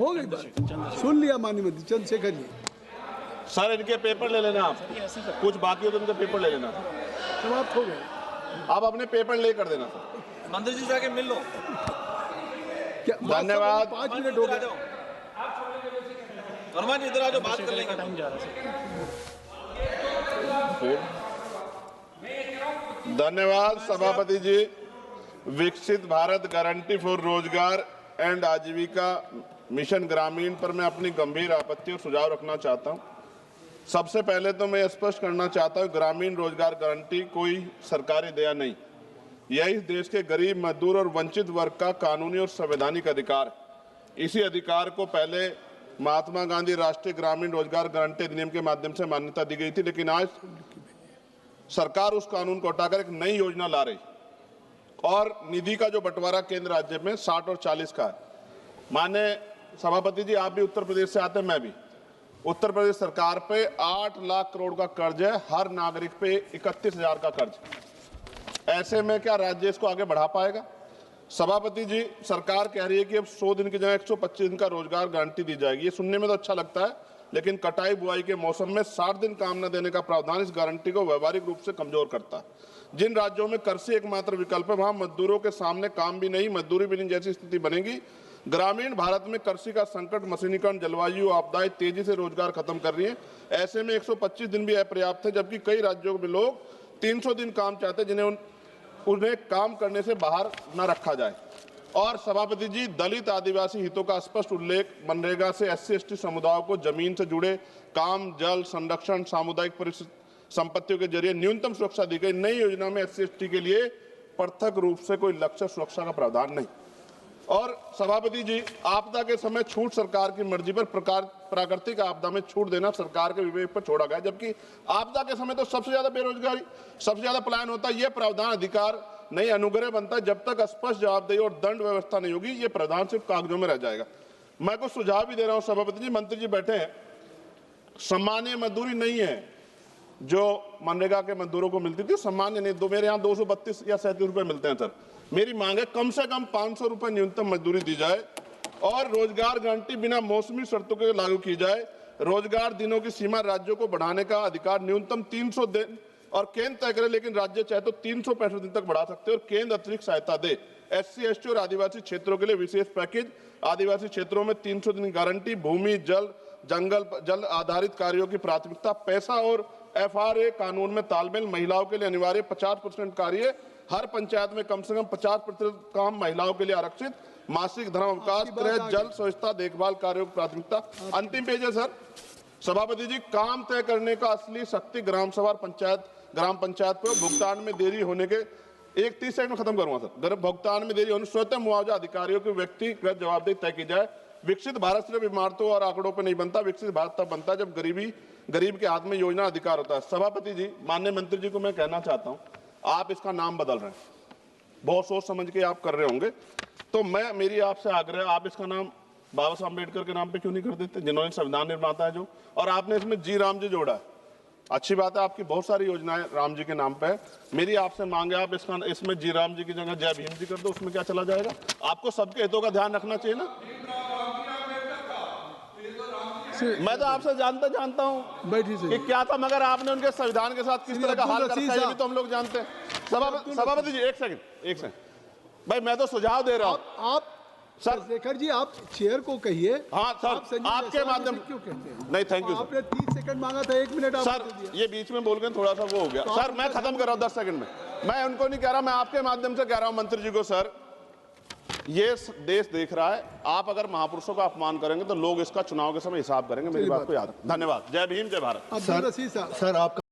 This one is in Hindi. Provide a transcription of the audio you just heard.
हो गई बात, सुन लिया माननीय मंत्री चंद्रशेखर जी। सर इनके पेपर ले लेना, आप कुछ बाकी हो तो इनके पेपर ले लेना, समाप्त हो गए। आप अपने पेपर ले कर देना। मंत्री जी जाके मिल लो। क्या धन्यवाद। 5 मिनट हो गए। वर्मा जी इधर आ जाओ, बात कर लेंगे। धन्यवाद सभापति जी। विकसित भारत गारंटी फॉर रोजगार एंड आजीविका मिशन ग्रामीण पर मैं अपनी गंभीर आपत्ति और सुझाव रखना चाहता हूं। सबसे पहले तो मैं स्पष्ट करना चाहता हूं, ग्रामीण रोजगार गारंटी कोई सरकारी दया नहीं, यह इस देश के गरीब, मजदूर और वंचित वर्ग का कानूनी और संवैधानिक अधिकार है। इसी अधिकार को पहले महात्मा गांधी राष्ट्रीय ग्रामीण रोजगार गारंटी अधिनियम के माध्यम से मान्यता दी गई थी, लेकिन आज सरकार उस कानून को हटाकर एक नई योजना ला रही और निधि का जो बंटवारा केंद्र राज्य में 60 और 40 का है। माननीय सभापति जी, आप भी उत्तर प्रदेश से आते हैं, मैं भी। उत्तर प्रदेश सरकार पे 8 लाख करोड़ का कर्ज है, हर नागरिक पे 31,000 का कर्ज। ऐसे में क्या राज्य इसको आगे बढ़ा पाएगा? सभापति जी, सरकार कह रही है कि अब 100 दिन की जगह 125 दिन का रोजगार गारंटी दी जाएगी। ये सुनने में तो अच्छा लगता है, लेकिन कटाई बुआई के मौसम में 60 दिन काम न देने का प्रावधान इस गारंटी को व्यवहारिक रूप से कमजोर करता है। जिन राज्यों में कृषि एकमात्र विकल्प है, वहां मजदूरों के सामने काम भी नहीं, मजदूरी भी नहीं जैसी स्थिति बनेगी। ग्रामीण भारत में कृषि का संकट, मशीनीकरण, जलवायु आपदाएं तेजी से रोजगार खत्म कर रही है। ऐसे में 125 दिन भी अपर्याप्त है, जबकि कई राज्यों में लोग 300 दिन काम चाहते हैं, जिन्हें उन्हें काम करने से बाहर न रखा जाए। और सभापति जी, दलित आदिवासी हितों का स्पष्ट उल्लेख, मनरेगा से SC/ST समुदायों को जमीन से जुड़े काम, जल संरक्षण, सामुदायिक संपत्तियों के जरिए न्यूनतम सुरक्षा दी गई। नई योजना में SC/ST के लिए पृथक रूप से कोई लक्ष्य सुरक्षा का प्रावधान नहीं। और सभापति जी, आपदा के समय छूट सरकार की मर्जी पर, प्राकृतिक आपदा में छूट देना सरकार के विवेक पर छोड़ा गया, जबकि आपदा के समय तो सबसे ज्यादा बेरोजगारी, सबसे ज्यादा पलायन होता है। यह प्रावधान अधिकार नहीं, अनुग्रह बनता है। जब तक स्पष्ट जवाबदेही और दंड व्यवस्था नहीं होगी, ये प्रावधान सिर्फ कागजों में रह जाएगा। मैं कुछ सुझाव भी दे रहा हूं सभापति जी, मंत्री जी बैठे हैं। सामान्य मजदूरी नहीं है जो मनरेगा के मजदूरों को मिलती थी, सामान्य नहीं। मेरे यहाँ 232 या 37 रुपए मिलते हैं सर। मेरी मांग है कम से कम 500 रुपए न्यूनतम मजदूरी दी जाए और रोजगार गारंटी बिना मौसमी शर्तों के लागू की जाए। रोजगार दिनों की सीमा राज्यों को बढ़ाने का अधिकार न्यूनतम 300 दिन और केंद्र तय करे, लेकिन राज्य चाहे तो 365 दिन तक बढ़ा सकते हैं। और केंद्र अतिरिक्त सहायता दे। SC/ST और आदिवासी क्षेत्रों के लिए विशेष पैकेज, आदिवासी क्षेत्रों में 300 दिन की गारंटी, भूमि, जल, जल आधारित कार्यों की प्राथमिकता, पैसा और FRA कानून में तालमेल, महिलाओं के लिए अनिवार्य 50% कार्य, हर पंचायत में कम से कम 50% काम महिलाओं के लिए आरक्षित, मासिक धर्म अवकाश, गृह, जल, स्वच्छता, देखभाल कार्यों की प्राथमिकता। अंतिम पेज है सर। सभापति जी, काम तय करने का असली शक्ति ग्राम सभा, ग्राम पंचायत पर भुगतान में देरी होने के 30 सेकंड में खत्म करूंगा सर। भुगतान में देरी होने स्वतः मुआवजा अधिकारियों की व्यक्तिगत जवाबदेही तय की जाए। विकसित भारत सिर्फ इमारतों और आंकड़ों पर नहीं बनता, विकसित भारत तब बनता है जब गरीब के हाथ में योजना अधिकार होता है। सभापति जी, माननीय मंत्री जी को मैं कहना चाहता हूं, आप इसका नाम बदल रहे हैं, बहुत सोच समझ के आप कर रहे होंगे, तो मेरी आपसे आग्रह, आप इसका नाम बाबा साहब अम्बेडकर के नाम पे क्यों नहीं कर देते, जिन्होंने संविधान निर्माता है जो, और आपने इसमें जी राम जी जोड़ा है। अच्छी बात है, आपकी बहुत सारी योजनाएं राम जी के नाम पे है। मेरी आपसे मांग है, आप इसमें जी राम जी की जगह जय भीम जी कर दो, उसमें क्या चला जाएगा? आपको सबके हितों का ध्यान रखना चाहिए ना। मैं तो आपसे जानता हूं कि क्या था, मगर आपने उनके संविधान के साथ किस तरह का हाल कर रखा है, ये भी तो हम लोग जानते हैं। सभापति जी, एक सेकंड भाई, मैं तो सुझाव दे रहा हूं। आप सर शेखर जी, आप चेयर को कहिए। हाँ सर, आपके माध्यम क्यों कहते हैं? नहीं, थैंक यू सर। आपने 30 सेकंड मांगा था, 1 मिनट सर, ये बीच में बोल गए, थोड़ा सा वो हो गया। सर मैं खत्म कर रहा हूं 10 सेकंड में। मैं उनको नहीं कह रहा, मैं आपके माध्यम से कह रहा हूं मंत्री जी को, सर ये देश देख रहा है, आप अगर महापुरुषों का अपमान करेंगे तो लोग इसका चुनाव के समय हिसाब करेंगे। मेरी बात को याद रखें। धन्यवाद। जय भीम, जय भारत। सर, सर आपका